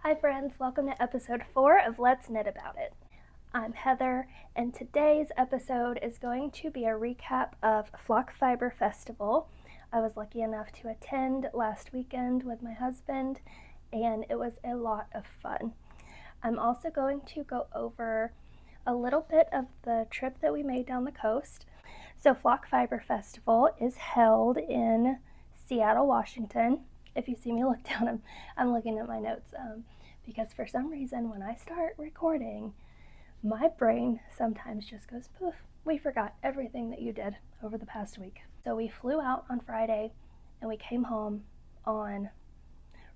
Hi friends, welcome to episode 4 of Let's Knit About It. I'm Heather, and today's episode is going to be a recap of Flock Fiber Festival. I was lucky enough to attend last weekend with my husband, and it was a lot of fun. I'm also going to go over a little bit of the trip that we made down the coast. So Flock Fiber Festival is held in Seattle, Washington. If you see me look down, I'm looking at my notes because for some reason when I start recording, my brain sometimes just goes poof. We forgot everything that you did over the past week. So we flew out on Friday and we came home on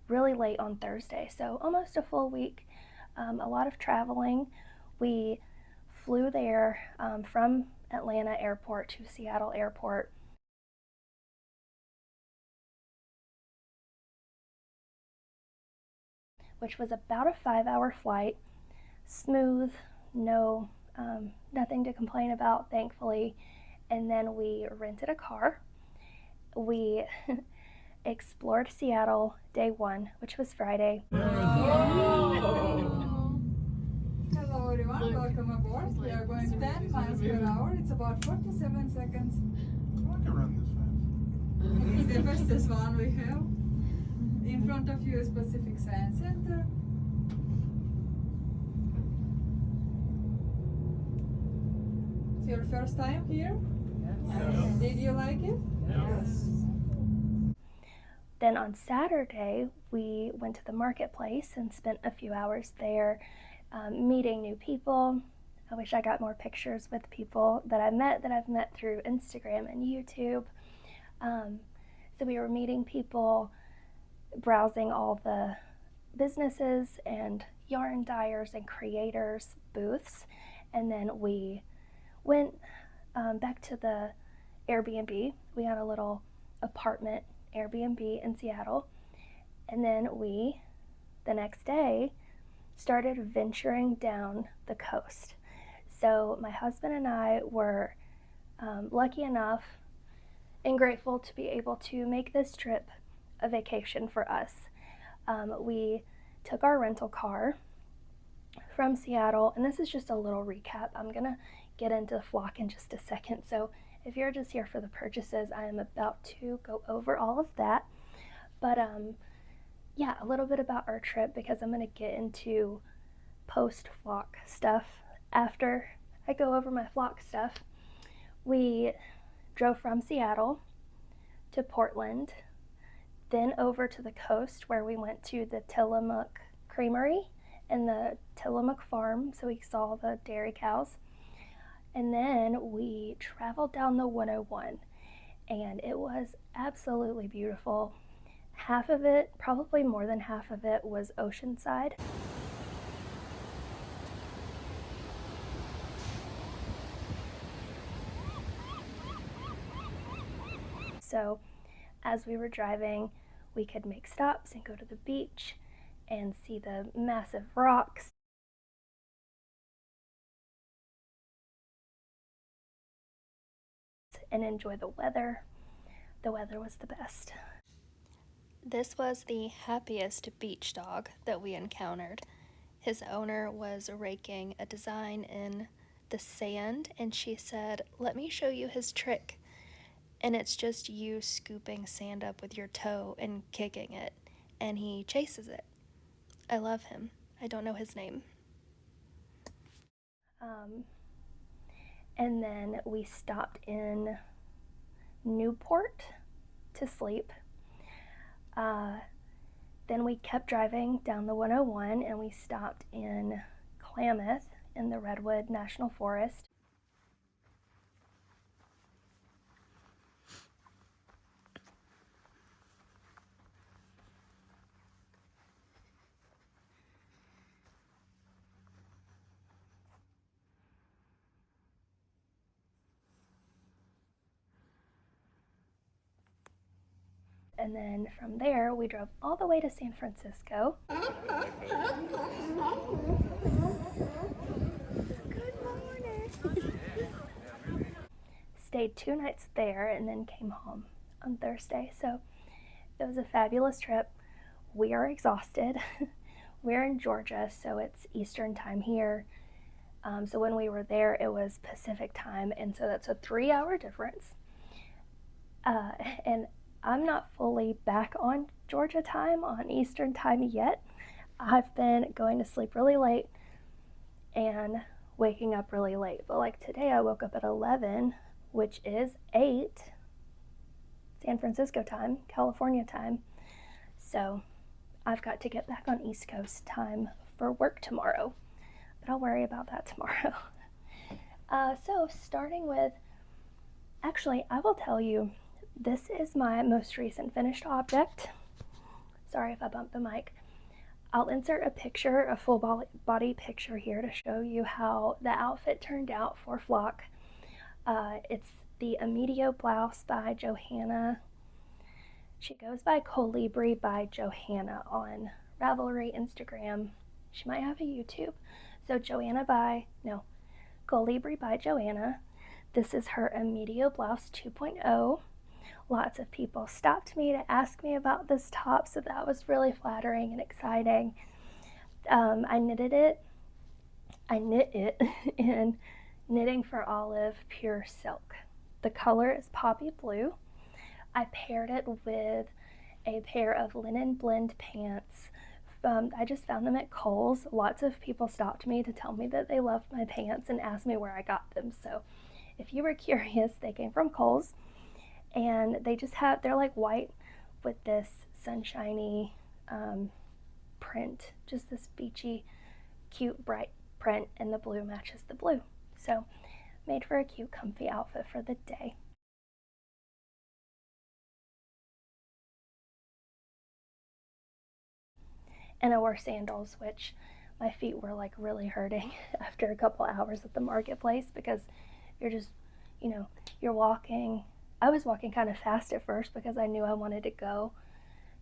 really late on Thursday. So almost a full week, a lot of traveling. We flew there from Atlanta Airport to Seattle Airport. Which was about a 5-hour flight. Smooth, nothing to complain about, thankfully. And then we rented a car. We explored Seattle day 1, which was Friday. Hello everyone, welcome aboard. We are going 10 miles per hour. It's about 47 seconds. I can run this fast. It's the fastest one we have. In front of you is Pacific Science Center. It's your first time here? Yes. Did you like it? Yes. Then on Saturday, we went to the marketplace and spent a few hours there meeting new people. I wish I got more pictures with people that I've met through Instagram and YouTube. So we were meeting people, browsing all the businesses and yarn dyers and creators booths, and then we went back to the Airbnb. We had a little apartment Airbnb in Seattle, and then we, the next day, started venturing down the coast. So my husband and I were lucky enough and grateful to be able to make this trip a vacation for us. We took our rental car from Seattle, and this is just a little recap. I'm gonna get into Flock in just a second, so if you're just here for the purchases, I am about to go over all of that. But yeah, a little bit about our trip, because I'm gonna get into post-Flock stuff after I go over my Flock stuff. We drove from Seattle to Portland, then over to the coast where we went to the Tillamook Creamery and the Tillamook Farm, so we saw the dairy cows. And then we traveled down the 101, and it was absolutely beautiful. Half of it, probably more than half of it, was oceanside. So as we were driving, we could make stops and go to the beach and see the massive rocks. And enjoy the weather. The weather was the best. This was the happiest beach dog that we encountered. His owner was raking a design in the sand, and she said, "Let me show you his trick." And it's just you scooping sand up with your toe and kicking it, and he chases it. I love him. I don't know his name. And then we stopped in Newport to sleep. Then we kept driving down the 101, and we stopped in Klamath in the Redwood National Forest. And then from there, we drove all the way to San Francisco. Good morning. Stayed 2 nights there and then came home on Thursday. So it was a fabulous trip. We are exhausted. we're in Georgia, so it's Eastern time here. So when we were there, it was Pacific time, and so that's a 3-hour difference. And I'm not fully back on Georgia time, on Eastern time yet. I've been going to sleep really late and waking up really late. But like today, I woke up at 11, which is 8 San Francisco time, California time. So I've got to get back on East Coast time for work tomorrow, but I'll worry about that tomorrow. So starting with, actually, I will tell you, this is my most recent finished object. Sorry if I bumped the mic. I'll insert a picture, a full body picture here to show you how the outfit turned out for Flock. It's the Immediate blouse by Johanna. She goes by Colibri by Johanna on Ravelry, Instagram. She might have a YouTube. So Colibri by Johanna. This is her Immediate blouse 2.0. Lots of people stopped me to ask me about this top, so that was really flattering and exciting. I knit it in Knitting for Olive pure silk. The color is poppy blue. I paired it with a pair of linen blend pants. I just found them at Kohl's. Lots of people stopped me to tell me that they loved my pants and asked me where I got them. So if you were curious, they came from Kohl's. And they're like white with this sunshiny print, just this beachy, cute, bright print, and the blue matches the blue. So made for a cute, comfy outfit for the day. And I wore sandals, which my feet were like really hurting after a couple hours at the marketplace, because you're just, you're walking. I was walking kind of fast at first because I knew I wanted to go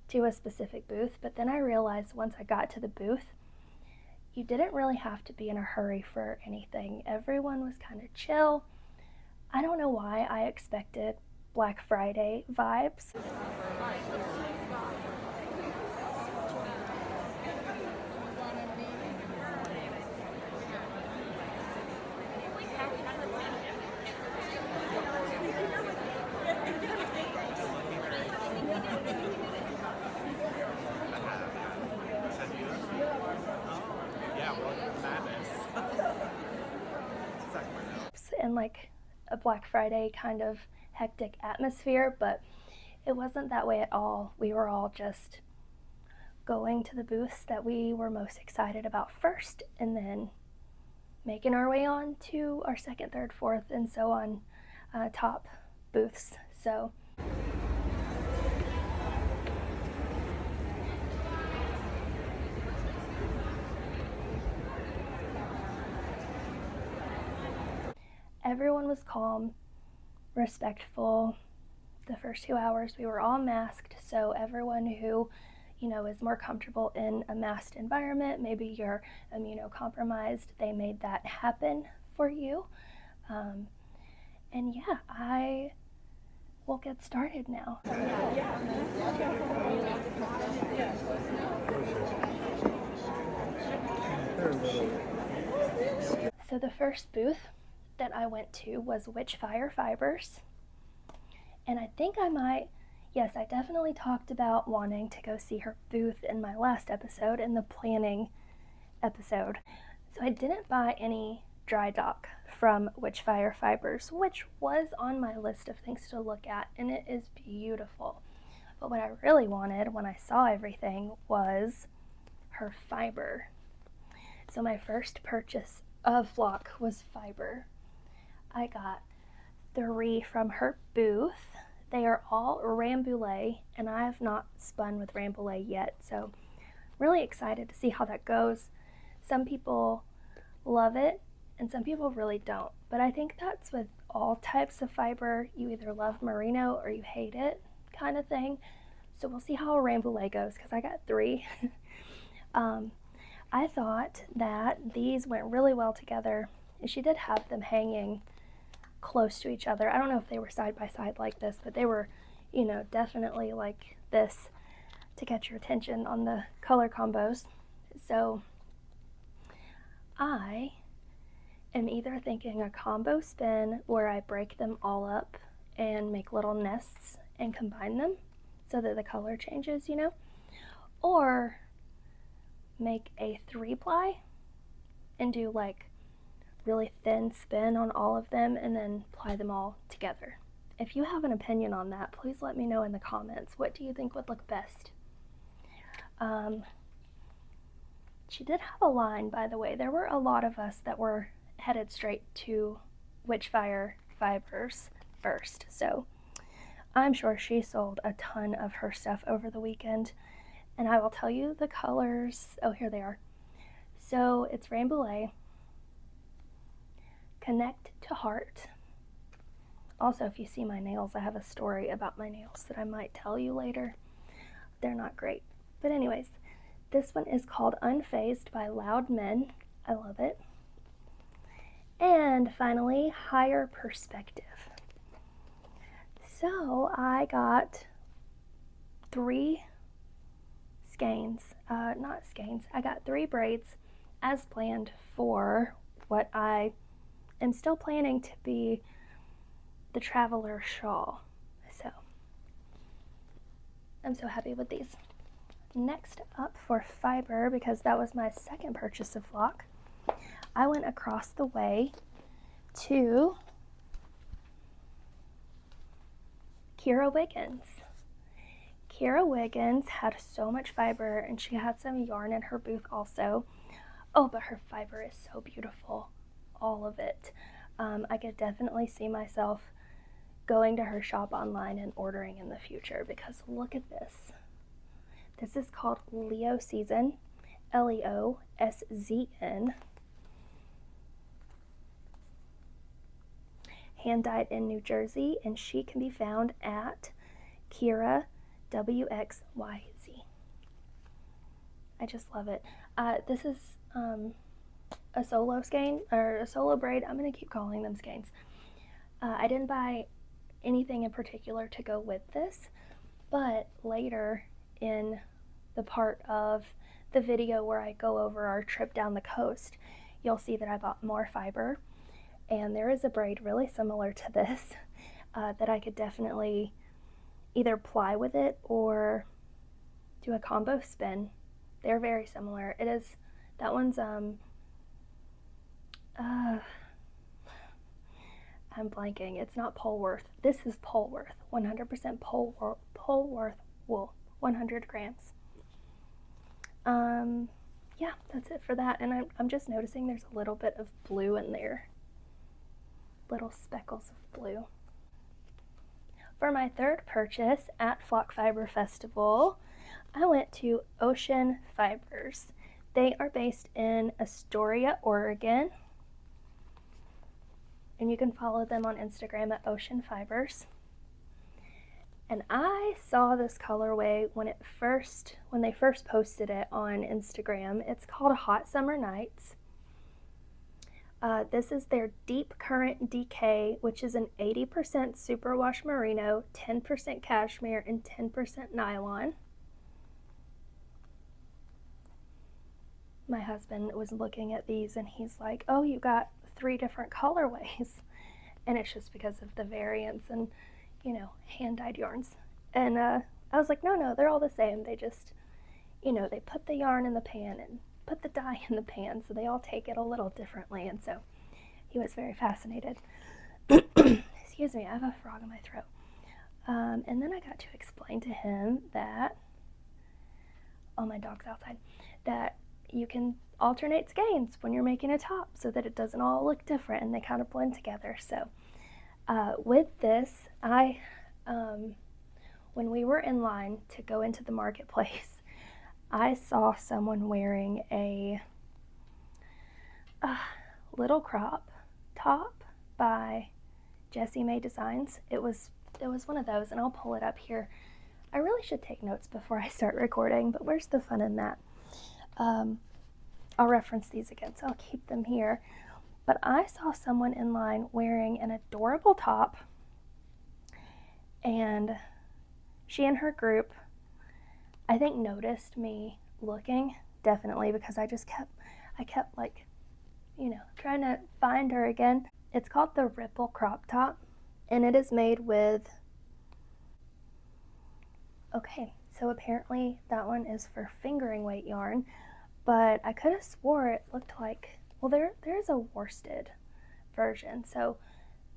to a specific booth, but then I realized once I got to the booth, you didn't really have to be in a hurry for anything. Everyone was kind of chill. I don't know why I expected Black Friday vibes. And like a Black Friday kind of hectic atmosphere, but it wasn't that way at all. We were all just going to the booths that we were most excited about first, and then making our way on to our second, third, fourth, and so on top booths. So everyone was calm, respectful. The first 2 hours we were all masked, so everyone who is more comfortable in a masked environment, maybe you're immunocompromised, they made that happen for you. And yeah, I will get started now. So the first booth that I went to was Witchfire Fibers. And I think I definitely talked about wanting to go see her booth in my last episode, in the planning episode. So I didn't buy any dry dock from Witchfire Fibers, which was on my list of things to look at, and it is beautiful. But what I really wanted when I saw everything was her fiber. So my first purchase of Flock was fiber. I got 3 from her booth. They are all Rambouillet, and I have not spun with Rambouillet yet, so really excited to see how that goes. Some people love it, and some people really don't. But I think that's with all types of fiber. You either love merino or you hate it, kind of thing. So we'll see how Rambouillet goes, because I got 3. I thought that these went really well together. She did have them hanging close to each other. I don't know if they were side by side like this, but they were, definitely like this to catch your attention on the color combos. So I am either thinking a combo spin where I break them all up and make little nests and combine them so that the color changes, or make a 3-ply and do like really thin spin on all of them and then ply them all together. If you have an opinion on that, please let me know in the comments. What do you think would look best? She did have a line, by the way. There were a lot of us that were headed straight to Witchfire Fibers first, so I'm sure she sold a ton of her stuff over the weekend. And I will tell you the colors. Oh, here they are. So it's Rainbow, Connect to Heart. Also, if you see my nails, I have a story about my nails that I might tell you later. They're not great. But anyways, this one is called Unfazed by Loud Men. I love it. And finally, Higher Perspective. So I got 3 skeins, I got 3 braids as planned for what I am still planning to be the Traveler shawl. So I'm so happy with these. Next up for fiber, because that was my second purchase of flock, I went across the way to Kira Wiggins. Kira Wiggins had so much fiber, and she had some yarn in her booth also. Oh, but her fiber is so beautiful, all of it. I could definitely see myself going to her shop online and ordering in the future, because look at this. This is called Leo Season, Leoszn. Hand dyed in New Jersey, and she can be found at Kira WXYZ. I just love it. This is a solo skein, or a solo braid. I'm going to keep calling them skeins. I didn't buy anything in particular to go with this, but later in the part of the video where I go over our trip down the coast, you'll see that I bought more fiber, and there is a braid really similar to this that I could definitely either ply with it or do a combo spin. They're very similar. It is, that one's I'm blanking. It's not Polworth. This is Polworth. 100% Polworth wool. 100 grams. Yeah, that's it for that. And I'm just noticing there's a little bit of blue in there. Little speckles of blue. For my third purchase at Flock Fiber Festival, I went to Ocean Fibers. They are based in Astoria, Oregon. And you can follow them on Instagram at Ocean Fibers. And I saw this colorway when they first posted it on Instagram. It's called Hot Summer Nights. This is their Deep Current DK, which is an 80% superwash merino, 10% cashmere, and 10% nylon. My husband was looking at these and he's like, oh, you got 3 different colorways. And it's just because of the variants and, hand-dyed yarns. And I was like, no, they're all the same. They just, they put the yarn in the pan and put the dye in the pan, so they all take it a little differently. And so he was very fascinated. Excuse me, I have a frog in my throat. And then I got to explain to him that, oh, my dog's outside, that you can alternate skeins when you're making a top so that it doesn't all look different and they kind of blend together. So with this, when we were in line to go into the marketplace, I saw someone wearing a little crop top by Jessie May Designs. It was one of those, and I'll pull it up here. I really should take notes before I start recording, but where's the fun in that? I'll reference these again, so I'll keep them here. But I saw someone in line wearing an adorable top, and she and her group, I think, noticed me looking definitely, because I kept like, trying to find her again. It's called the Ripple Crop Top, and it is made with, okay, so apparently that one is for fingering weight yarn, but I could have swore it looked like, well, there's a worsted version. So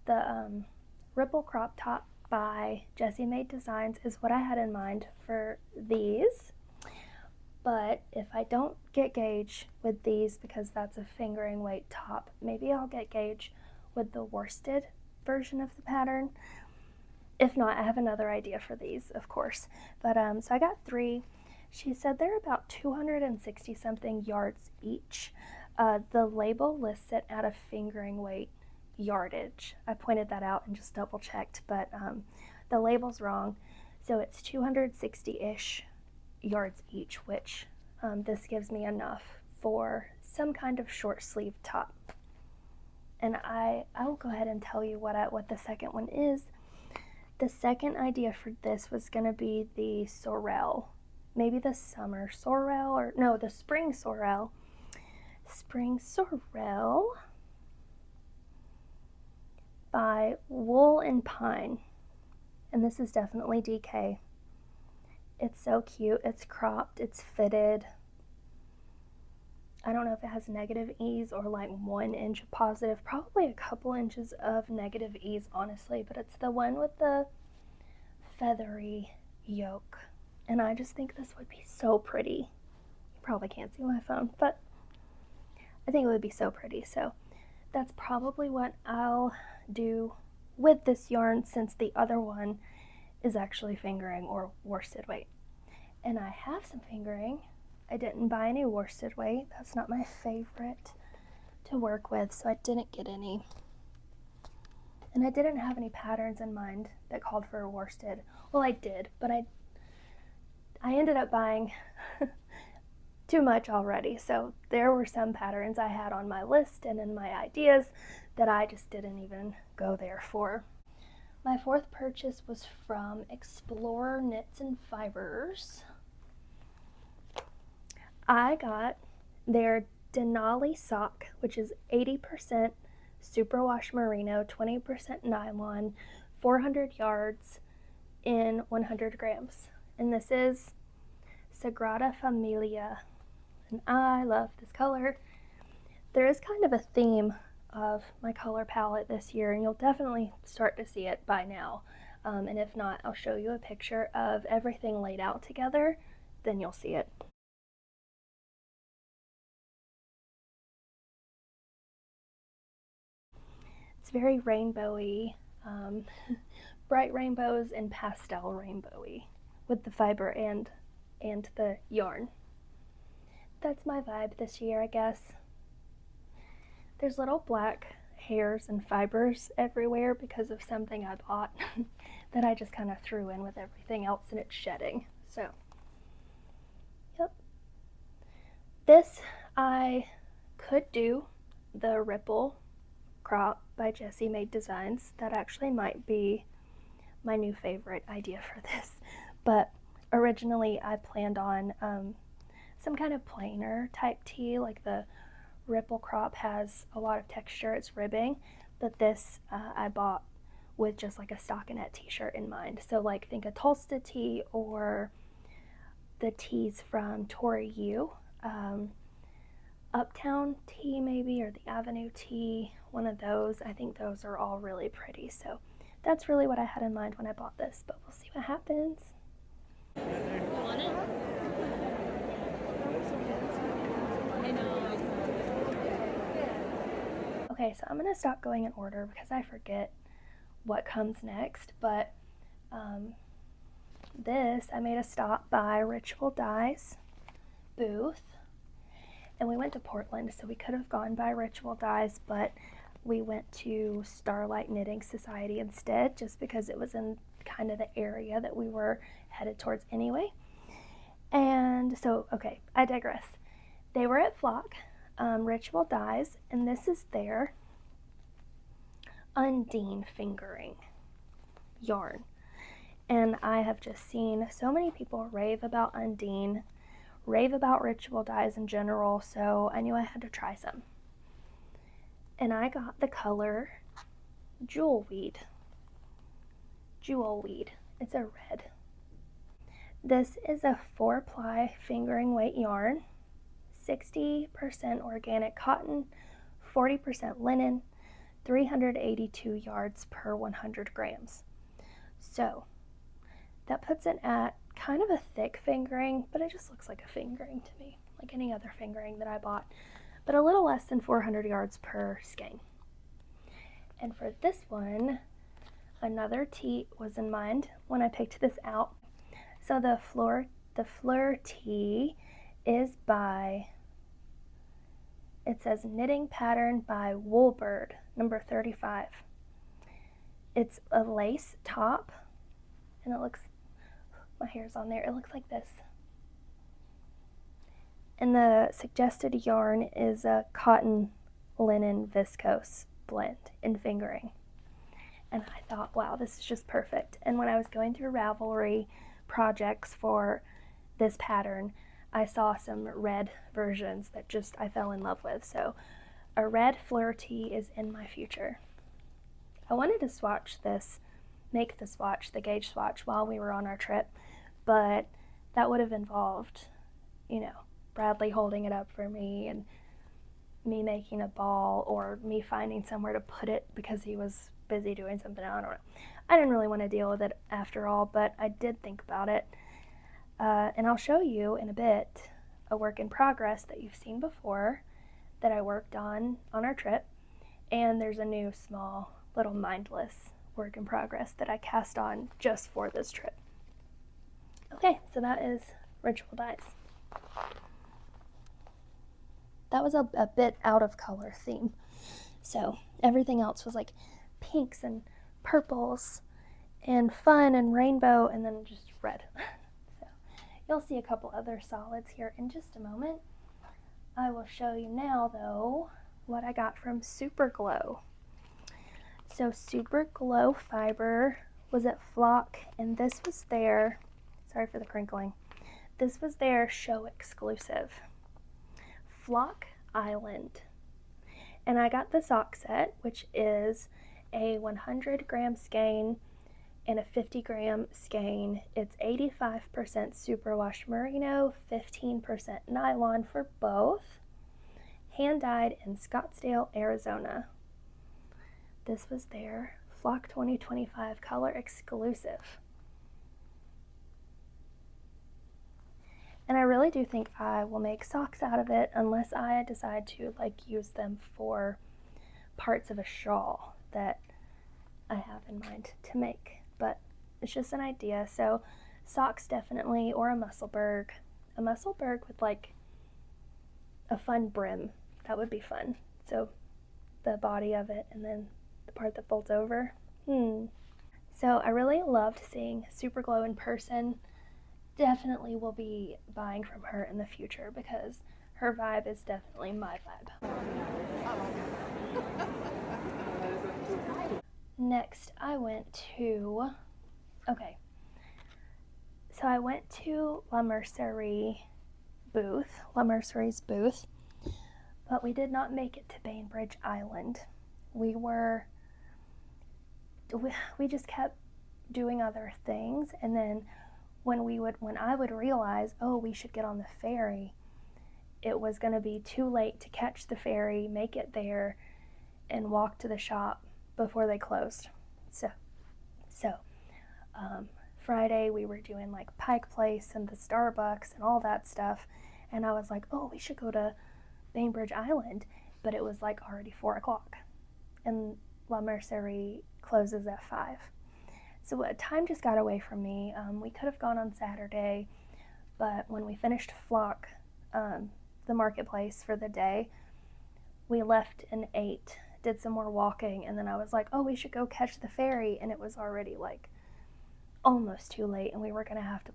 the Ripple Crop Top by Jessie Made Designs is what I had in mind for these. But if I don't get gauge with these, because that's a fingering weight top, maybe I'll get gauge with the worsted version of the pattern. If not, I have another idea for these, of course. But so I got 3. She said they're about 260 something yards each. The label lists it at a fingering weight yardage. I pointed that out and just double checked, but the label's wrong. So it's 260-ish yards each, which this gives me enough for some kind of short sleeve top. And I will go ahead and tell you what the second one is. The second idea for this was going to be the sorrel, maybe the summer sorrel, or no, the spring sorrel. Spring sorrel by Wool and Pine, and this is definitely DK. It's so cute. It's cropped, it's fitted. I don't know if it has negative ease or like 1 inch of positive, probably a couple inches of negative ease, honestly, but it's the one with the feathery yoke, and I just think this would be so pretty. You probably can't see my phone, but I think it would be so pretty. So that's probably what I'll do with this yarn, since the other one is actually fingering or worsted weight. And I have some fingering. I didn't buy any worsted weight. That's not my favorite to work with, so I didn't get any. And I didn't have any patterns in mind that called for a worsted. Well, I did, but I ended up buying too much already. So there were some patterns I had on my list and in my ideas that I just didn't even go there for. My 4th purchase was from Explorer Knits and Fibers. I got their Denali sock, which is 80% superwash merino, 20% nylon, 400 yards in 100 grams. And this is Sagrada Familia, and I love this color. There is kind of a theme of my color palette this year, and you'll definitely start to see it by now. And if not, I'll show you a picture of everything laid out together, then you'll see it. It's very rainbowy, bright rainbows and pastel rainbowy with the fiber and the yarn. That's my vibe this year, I guess. There's little black hairs and fibers everywhere because of something I bought that I just kind of threw in with everything else, and it's shedding. So, yep. This I could do the Ripple Crop by Jessie Made Designs. That actually might be my new favorite idea for this. But originally I planned on some kind of plainer type tee. Like the Ripple Crop has a lot of texture, it's ribbing, but this I bought with just like a stockinette t-shirt in mind. So like think a Tulsa tee or the tees from Tori U, Uptown tee maybe, or the Avenue tee, one of those. I think those are all really pretty. So that's really what I had in mind when I bought this, but we'll see what happens. Want it? I know. Okay, so I'm gonna stop going in order because I forget what comes next, but this, I made a stop by Ritual Dyes booth, and we went to Portland, so we could have gone by Ritual Dyes, but we went to Starlight Knitting Society instead, just because it was in kind of the area that we were headed towards anyway. And so, okay, I digress. They were at Flock, Ritual Dyes, and this is their Undine fingering yarn. And I have just seen so many people rave about Undine rave about ritual dyes in general, so I knew I had to try some. And I got the color Jewel Weed. Jewel Weed. It's a red. This is a 4-ply fingering weight yarn, 60% organic cotton, 40% linen, 382 yards per 100 grams. So that puts it at kind of a thick fingering, but it just looks like a fingering to me, like any other fingering that I bought, but a little less than 400 yards per skein. And for this one, another tee was in mind when I picked this out. So the Fleur tee is by, it says knitting pattern by Woolbird, number 35. It's a lace top, and it looks, my hair's on there, it looks like this. And the suggested yarn is a cotton linen viscose blend in fingering. And I thought, wow, this is just perfect. And when I was going through Ravelry projects for this pattern, I saw some red versions that just I fell in love with. So a red Fleur tee is in my future. I wanted to swatch this, make the swatch, the gauge swatch, while we were on our trip, but that would have involved, you know, Bradley holding it up for me and me making a ball or me finding somewhere to put it because he was busy doing something. I don't know. I didn't really want to deal with it after all, but I did think about it. And I'll show you in a bit a work in progress that you've seen before that I worked on our trip. And there's a new small little mindless work in progress that I cast on just for this trip. Okay, so that is Ritual Dyes. That was a bit out of color theme. So everything else was like pinks and purples and fun and rainbow and then just red. So you'll see a couple other solids here in just a moment. I will show you now though what I got from Super Glow. So Super Glow fiber was at Flock, and this was their, sorry for the crinkling, this was their show exclusive, Flock Island. And I got the sock set, which is a 100 gram skein and a 50 gram skein. It's 85% superwash merino, 15% nylon for both, hand dyed in Scottsdale, Arizona. This was their Flock 2025 color exclusive. And I really do think I will make socks out of it unless I decide to like use them for parts of a shawl that I have in mind to make. But it's just an idea. So socks definitely, or a Musselburgh. A Musselburgh with like a fun brim. That would be fun. So the body of it and then the part that folds over. So I really loved seeing Super Glow in person. Definitely will be buying from her in the future because her vibe is definitely my vibe. Next, I went to, so I went to La Mercerie's booth, but we did not make it to Bainbridge Island. We just kept doing other things, and then when I would realize, oh, we should get on the ferry, it was going to be too late to catch the ferry, make it there, and walk to the shop before they closed. So Friday we were doing like Pike Place and the Starbucks and all that stuff, and I was like, oh, we should go to Bainbridge Island, but it was like already 4 o'clock, and La Mercerie closes at 5. So time just got away from me. We could have gone on Saturday, but when we finished Flock, the marketplace for the day, we left and ate, did some more walking, and then I was like, oh, we should go catch the ferry, and it was already like almost too late, and we were gonna have to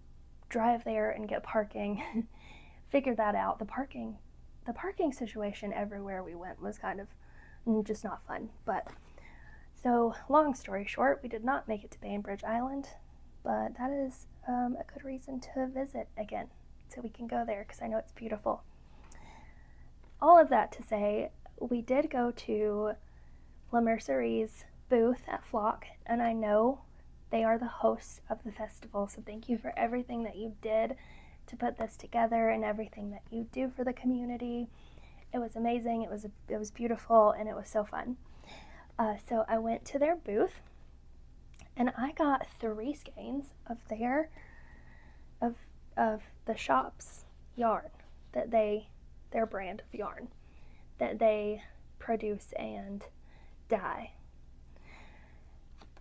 drive there and get parking. Figure that out. The parking situation everywhere we went was kind of just not fun. But so long story short, we did not make it to Bainbridge Island, but that is a good reason to visit again so we can go there because I know it's beautiful. All of that to say, we did go to La Mercerie's booth at Flock, and I know they are the hosts of the festival, so thank you for everything that you did to put this together and everything that you do for the community. It was amazing, it was beautiful, and it was so fun. So I went to their booth, and I got 3 skeins of their the shop's yarn, that their brand of yarn that they produce and dye.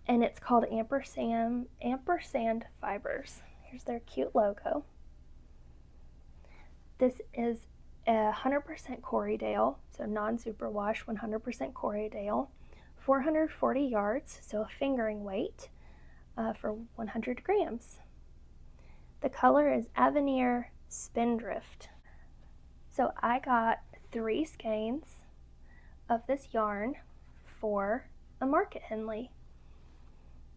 And it's called Ampersand Fibers. Here's their cute logo. This is 100% Corriedale, so non-superwash, 100% Corriedale, 440 yards, so a fingering weight for 100 grams. The color is Avenir Spindrift. So I got 3 skeins of this yarn for a Market Henley.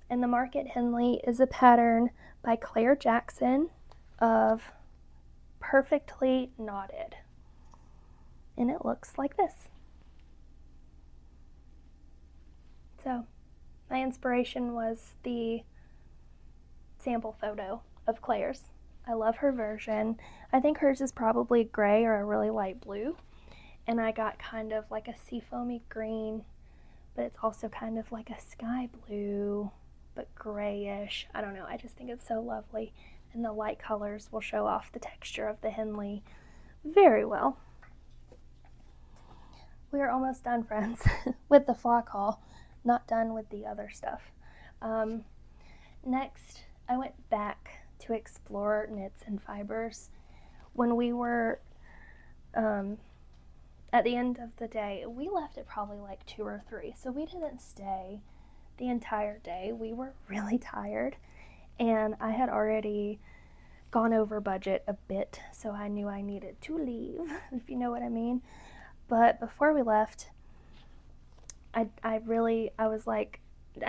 And the Market Henley is a pattern by Claire Jackson of Perfectly Knotted. And it looks like this. So my inspiration was the sample photo of Claire's. I love her version. I think hers is probably gray or a really light blue. And I got kind of like a seafoamy green, but it's also kind of like a sky blue, but grayish. I don't know, I just think it's so lovely. And the light colors will show off the texture of the Henley very well. We are almost done, friends, with the Flock haul. Not done with the other stuff. Next, I went back to explore knits and fibers. When we were at the end of the day, we left at probably like 2 or 3, so we didn't stay the entire day. We were really tired, and I had already gone over budget a bit, so I knew I needed to leave, if you know what I mean. But before we left, I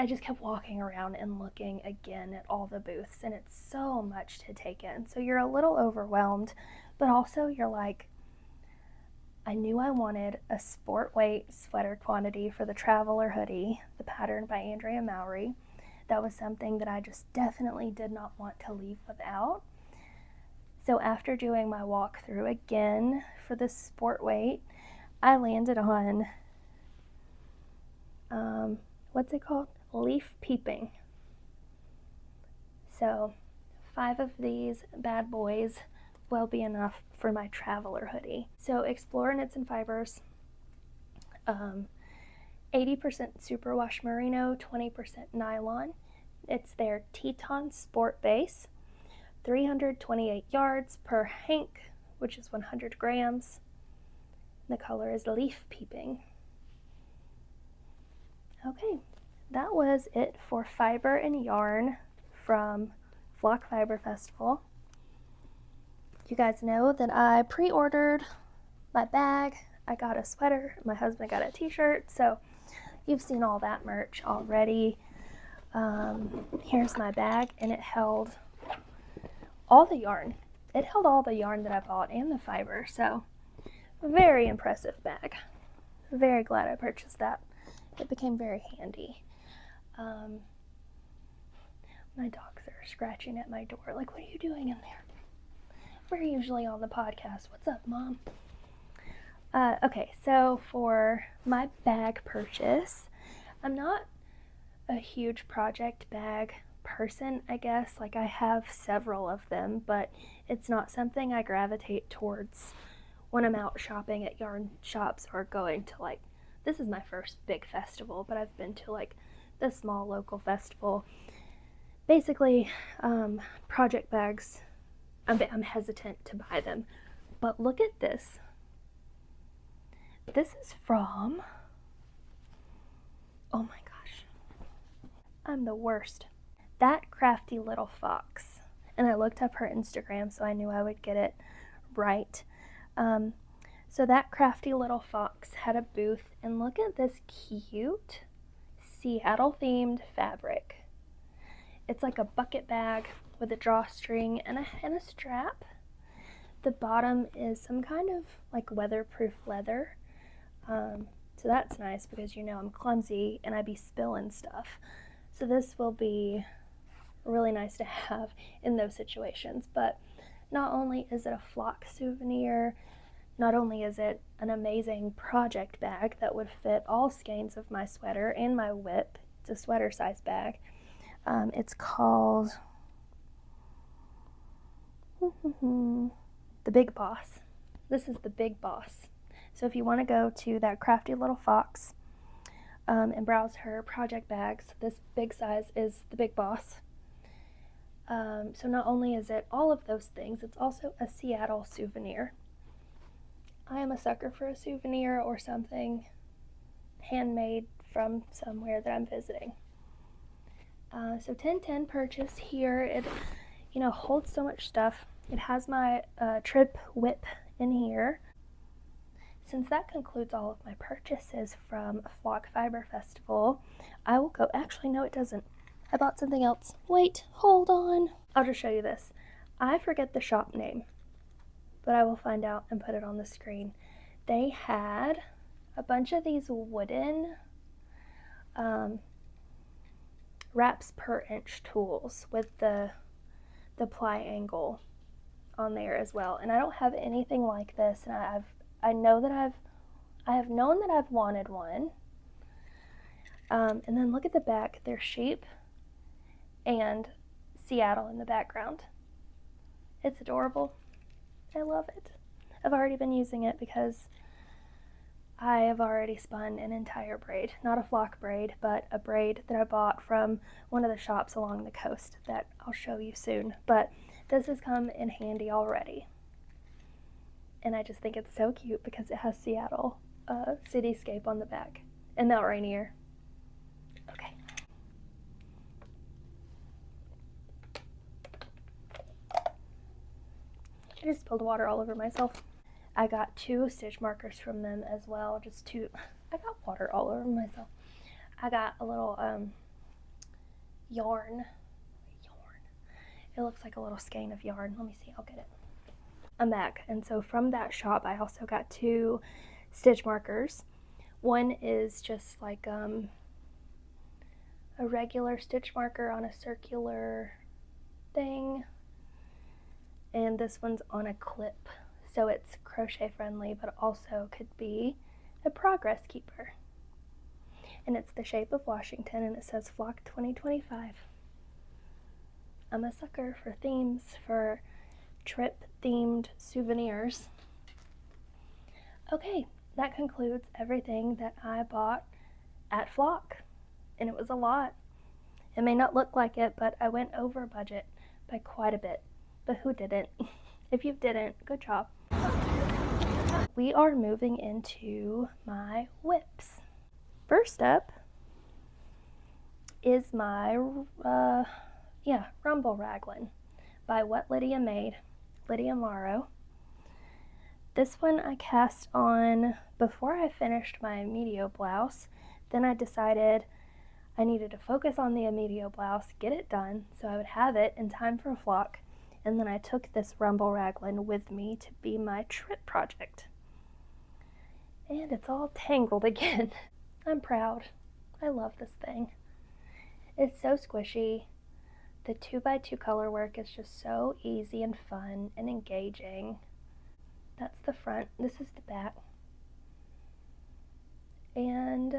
just kept walking around and looking again at all the booths, and it's so much to take in. So you're a little overwhelmed, but also you're like, I knew I wanted a sport weight sweater quantity for the Traveler hoodie, the pattern by Andrea Mowry. That was something that I just definitely did not want to leave without. So after doing my walkthrough again for the sport weight, I landed on, what's it called? Leaf Peeping. So 5 of these bad boys will be enough for my Traveler hoodie. So Explore Knits and Fibers, 80% superwash merino, 20% nylon. It's their Teton Sport Base, 328 yards per hank, which is 100 grams. The color is Leaf Peeping. Okay, that was it for fiber and yarn from Flock Fiber Festival. You guys know that I pre-ordered my bag. I got a sweater. My husband got a t-shirt. So you've seen all that merch already. Here's my bag, and it held all the yarn. It held all the yarn that I bought and the fiber. So very impressive bag. Very glad I purchased that. It became very handy. My dogs are scratching at my door. Like, what are you doing in there? We're usually on the podcast. What's up, Mom? Okay, so for my bag purchase, I'm not a huge project bag person, I guess. Like, I have several of them, but it's not something I gravitate towards when I'm out shopping at yarn shops or going to, like, this is my first big festival, but I've been to, like, the small local festival. Basically, project bags, I'm hesitant to buy them. But look at this. This is from, oh my gosh, I'm the worst. That Crafty Little Fox. And I looked up her Instagram, so I knew I would get it right. So that Crafty Little Fox had a booth, and look at this cute Seattle themed fabric. It's like a bucket bag with a drawstring and a strap. The bottom is some kind of like weatherproof leather. So that's nice because you know I'm clumsy and I be spilling stuff. So this will be really nice to have in those situations. But not only is it a flock souvenir, not only is it an amazing project bag that would fit all skeins of my sweater and my whip. It's a sweater size bag. It's called the Big Boss. This is the Big Boss. So if you want to go to that crafty little fox and browse her project bags, this big size is the Big Boss. So not only is it all of those things, it's also a Seattle souvenir. I am a sucker for a souvenir or something handmade from somewhere that I'm visiting. So 1010 purchase here. It, you know, holds so much stuff. It has my trip whip in here. Since that concludes all of my purchases from Flock Fiber Festival, I will go. Actually, no, it doesn't. I bought something else. Wait, hold on. I'll just show you this. I forget the shop name, but I will find out and put it on the screen. They had a bunch of these wooden wraps per inch tools with the ply angle on there as well. And I don't have anything like this, and I have known that I've wanted one. And then look at the back. There's sheep and Seattle in the background. It's adorable. I love it. I've already been using it because I have already spun an entire braid. Not a flock braid, but a braid that I bought from one of the shops along the coast that I'll show you soon. But this has come in handy already. And I just think it's so cute because it has Seattle cityscape on the back and Mount Rainier. Okay. I just spilled water all over myself. I got 2 stitch markers from them as well. Just 2. I got water all over myself. I got a little yarn. It looks like a little skein of yarn. Let me see. I'll get it. I'm back. And so from that shop, I also got 2 stitch markers. One is just like a regular stitch marker on a circular thing. And this one's on a clip. So it's crochet friendly, but also could be a progress keeper. And it's the shape of Washington, and it says Flock 2025. I'm a sucker for themes, for trip themed souvenirs. Okay, that concludes everything that I bought at Flock, and it was a lot. It may not look like it, but I went over budget by quite a bit. But who didn't? If you didn't, good job. We are moving into my whips. First up is my Rumble Raglan by What Lydia Made, Lydia Morrow. This one I cast on before I finished my Medio blouse. Then I decided I needed to focus on the Medio blouse, get it done, so I would have it in time for Flock. And then I took this Rumble Raglan with me to be my trip project. And it's all tangled again. I'm proud. I love this thing. It's so squishy. The 2x2 color work is just so easy and fun and engaging. That's the front. This is the back. And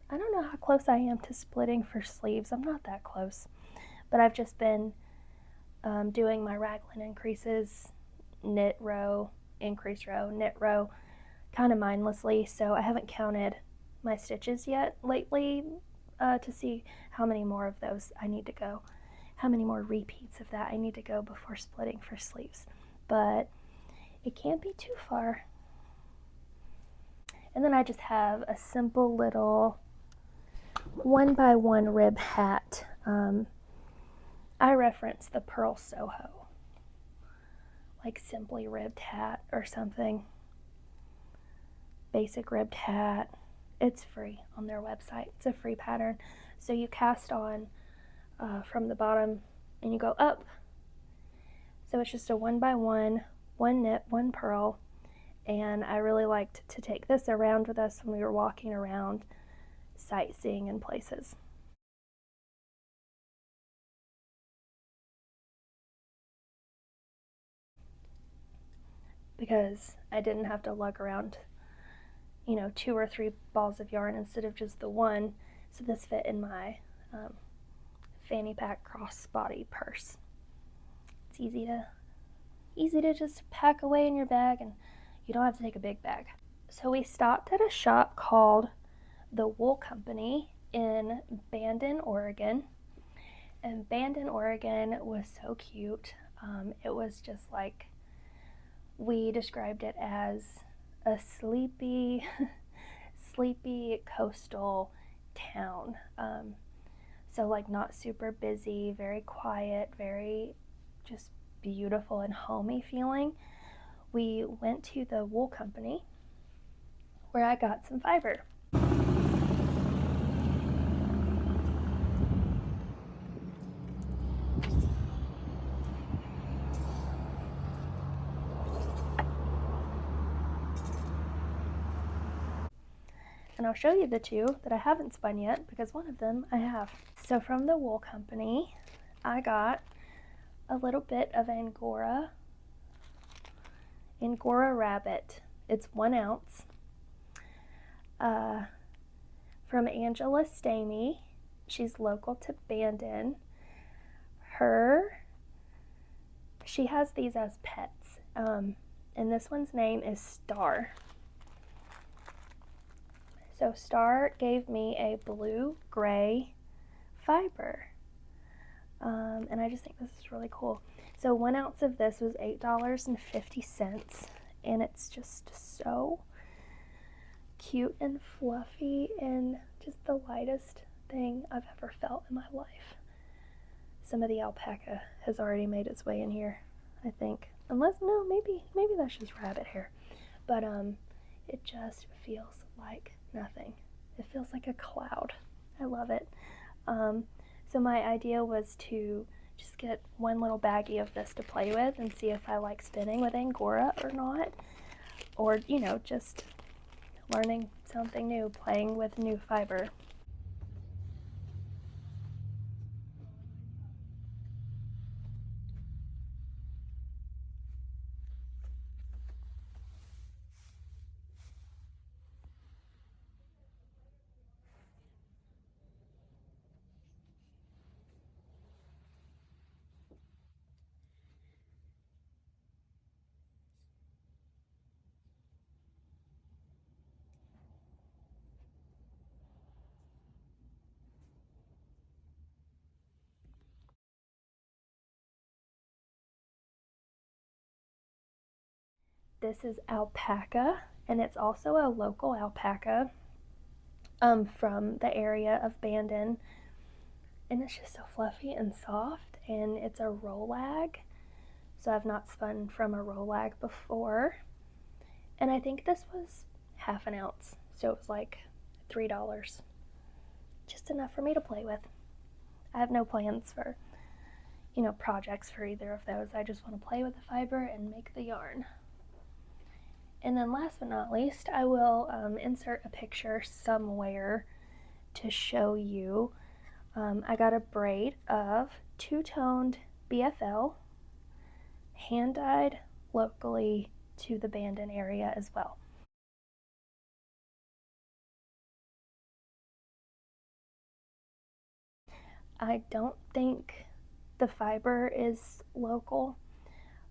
I don't know how close I am to splitting for sleeves. I'm not that close. But I've just been doing my raglan increases, knit row, increase row, knit row, kind of mindlessly, so I haven't counted my stitches yet lately to see how many more of those I need to go, how many more repeats of that I need to go before splitting for sleeves, but it can't be too far. And then I just have a simple little 1x1 rib hat. I reference the Pearl Soho, like simply ribbed hat or something. Basic ribbed hat. It's free on their website. It's a free pattern. So you cast on from the bottom and you go up. So it's just a 1x1 one knit, one purl, and I really liked to take this around with us when we were walking around sightseeing in places. Because I didn't have to lug around, 2 or 3 balls of yarn instead of just the one, so this fit in my fanny pack crossbody purse. It's easy to just pack away in your bag, and you don't have to take a big bag. So we stopped at a shop called the Wool Company in Bandon, Oregon. And Bandon, Oregon was so cute. It was just like, we described it as a sleepy coastal town. So like not super busy, very quiet, very just beautiful and homey feeling. We went to the Wool Company where I got some fiber. And I'll show you the 2 that I haven't spun yet, because one of them I have. So from the Wool Company, I got a little bit of Angora rabbit. It's 1 ounce. From Angela Stamey. She's local to Bandon. She has these as pets. And this one's name is Star. So Star gave me a blue-gray fiber. And I just think this is really cool. So 1 ounce of this was $8.50, and it's just so cute and fluffy and just the lightest thing I've ever felt in my life. Some of the alpaca has already made its way in here, I think. No, maybe that's just rabbit hair. But it just feels like nothing. It feels like a cloud. I love it. So my idea was to just get one little baggie of this to play with and see if I like spinning with Angora or not. Or, just learning something new, playing with new fiber. This is alpaca, and it's also a local alpaca from the area of Bandon. And it's just so fluffy and soft, and it's a Rolag. So I've not spun from a Rolag before. And I think this was half an ounce, so it was like $3. Just enough for me to play with. I have no plans for, projects for either of those. I just want to play with the fiber and make the yarn. And then last but not least, I will insert a picture somewhere to show you. I got a braid of 2-toned BFL, hand-dyed locally to the Bandon area as well. I don't think the fiber is local.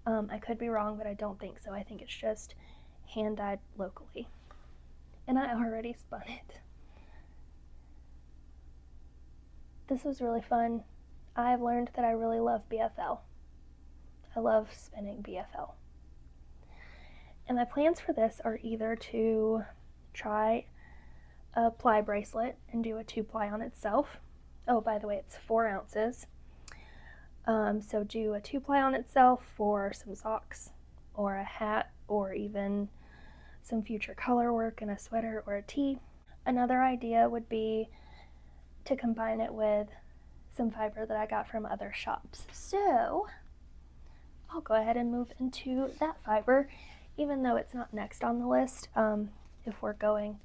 I could be wrong, but I don't think so. I think it's just hand-dyed locally. And I already spun it. This was really fun. I've learned that I really love BFL. I love spinning BFL. And my plans for this are either to try a ply bracelet and do a 2-ply on itself. Oh, by the way, it's 4 ounces. So do a 2-ply on itself for some socks or a hat, or even some future color work in a sweater or a tee. Another idea would be to combine it with some fiber that I got from other shops. So I'll go ahead and move into that fiber, even though it's not next on the list. If we're going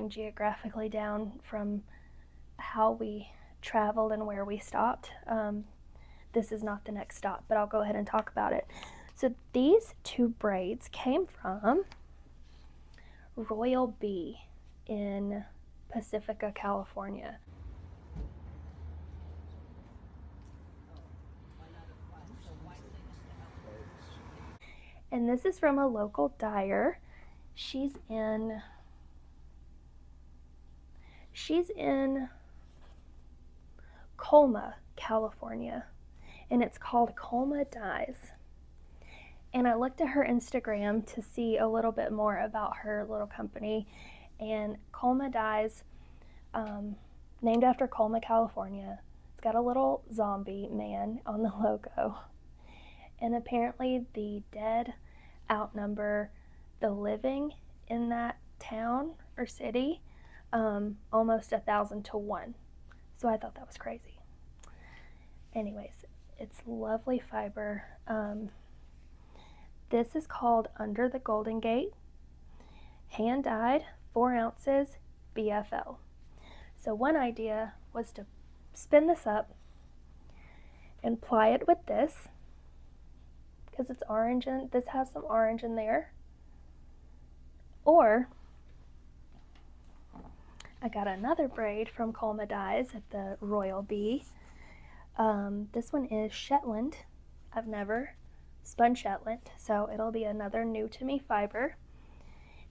geographically down from how we traveled and where we stopped, this is not the next stop, but I'll go ahead and talk about it. So these two braids came from Royal Bee in Pacifica, California. And this is from a local dyer. She's in Colma, California, and it's called Colma Dyes. And I looked at her Instagram to see a little bit more about her little company, and Colma Dyes, named after Colma, California. It's got a little zombie man on the logo. And apparently the dead outnumber the living in that town or city almost 1,000 to 1. So I thought that was crazy. Anyways, it's lovely fiber. This is called Under the Golden Gate, hand dyed, 4 ounces, BFL. So one idea was to spin this up and ply it with this, because it's orange and this has some orange in there. Or I got another braid from Colma Dyes at the Royal Bee. This one is Shetland. I've never spun Shetland, so it'll be another new to me fiber.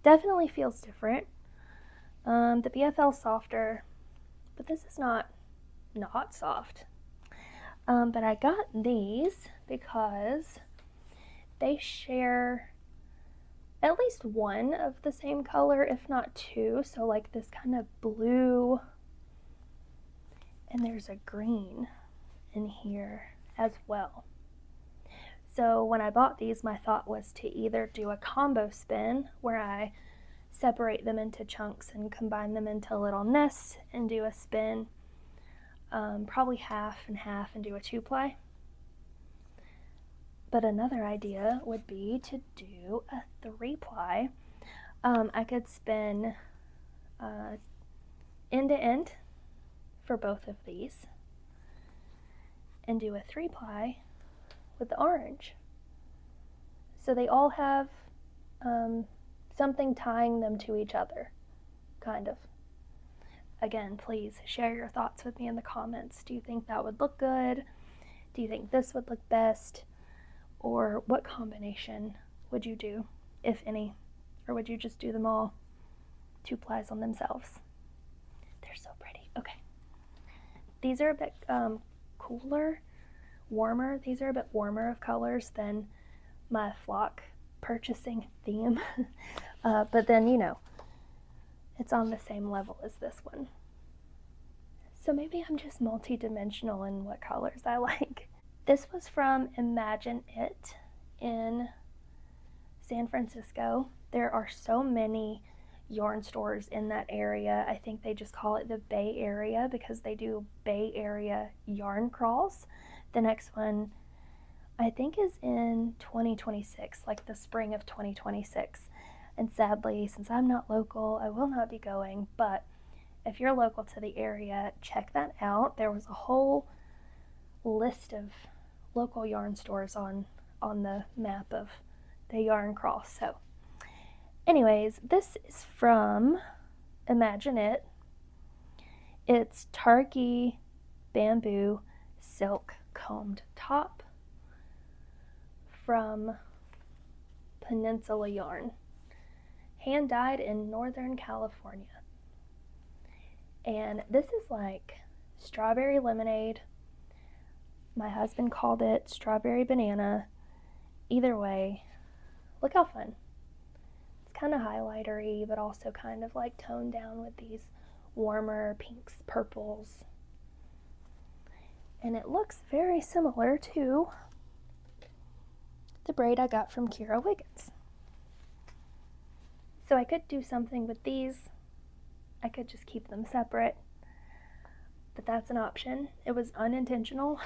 Definitely feels different. The BFL softer, but this is not soft. But I got these because they share at least one of the same color, if not two. So like this kind of blue, and there's a green in here as well. So when I bought these, my thought was to either do a combo spin where I separate them into chunks and combine them into little nests and do a spin, probably half and half, and do a 2-ply. But another idea would be to do a 3-ply. I could spin end to end for both of these and do a 3-ply with the orange. So they all have something tying them to each other, kind of. Again, please share your thoughts with me in the comments. Do you think that would look good? Do you think this would look best? Or what combination would you do, if any? Or would you just do them all 2-plies on themselves? They're so pretty. Okay. These are a bit cooler, warmer. These are a bit warmer of colors than my flock purchasing theme. But then, you know, it's on the same level as this one. So maybe I'm just multi-dimensional in what colors I like. This was from Imagine It in San Francisco. There are so many yarn stores in that area. I think they just call it the Bay Area because they do Bay Area yarn crawls. The next one I think is in 2026, like the spring of 2026. And sadly, since I'm not local, I will not be going, but if you're local to the area, check that out. There was a whole list of local yarn stores on the map of the yarn crawl. So anyways, this is from Imagine It. It's Targhee bamboo silk combed top from Peninsula Yarn, hand dyed in Northern California. And this is like strawberry lemonade. My husband called it strawberry banana. Either way, look how fun. It's kind of highlightery, but also kind of like toned down with these warmer pinks, purples. And it looks very similar to the braid I got from Kira Wiggins. So I could do something with these. I could just keep them separate, but that's an option. It was unintentional.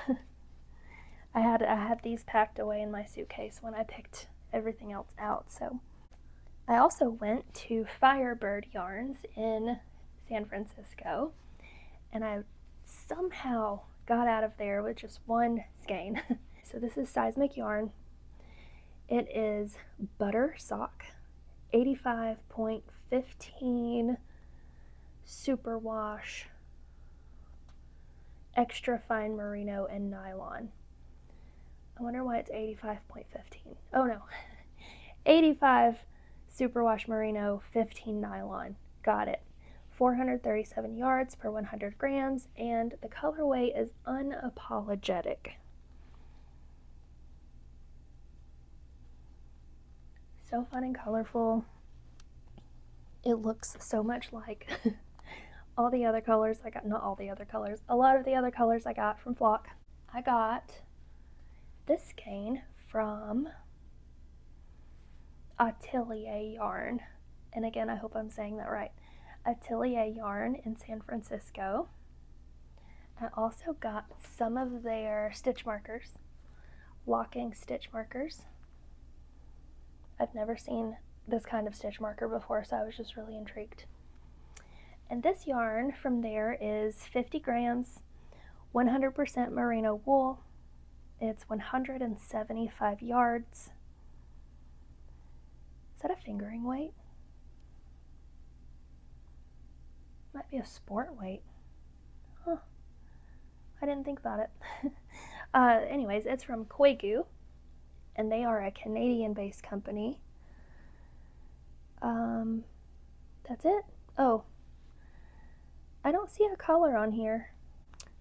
I had these packed away in my suitcase when I picked everything else out. So I also went to Firebird Yarns in San Francisco, and I somehow got out of there with just one skein. So this is Seismic Yarn. It is butter sock, 85.15 superwash, extra fine merino and nylon. I wonder why it's 85.15. Oh no, 85 superwash merino, 15 nylon. Got it. 437 yards per 100 grams, and the colorway is Unapologetic. So fun and colorful. It looks so much like all the other colors I got. Not all the other colors. A lot of the other colors I got from Flock. I got this skein from Atelier Yarn. And again, I hope I'm saying that right. Atelier Yarn in San Francisco. I also got some of their stitch markers, locking stitch markers. I've never seen this kind of stitch marker before, so I was just really intrigued. And this yarn from there is 50 grams, 100% merino wool. It's 175 yards. Is that a fingering weight? Might be a sport weight. Huh. I didn't think about it. Anyways, it's from Koigu, and they are a Canadian-based company. That's it. Oh, I don't see a color on here,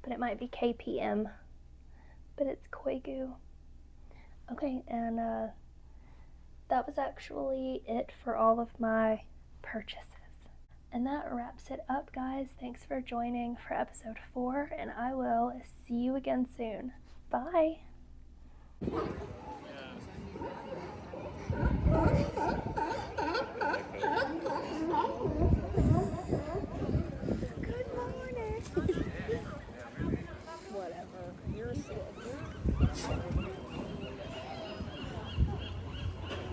but it might be KPM, but it's Koigu. Okay, and that was actually it for all of my purchases. And that wraps it up, guys. Thanks for joining for episode 4, and I will see you again soon. Bye. Good morning. Whatever. You're sick.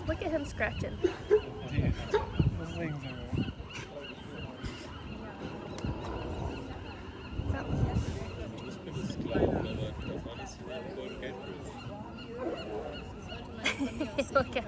Look at him scratching. Those things are. Look at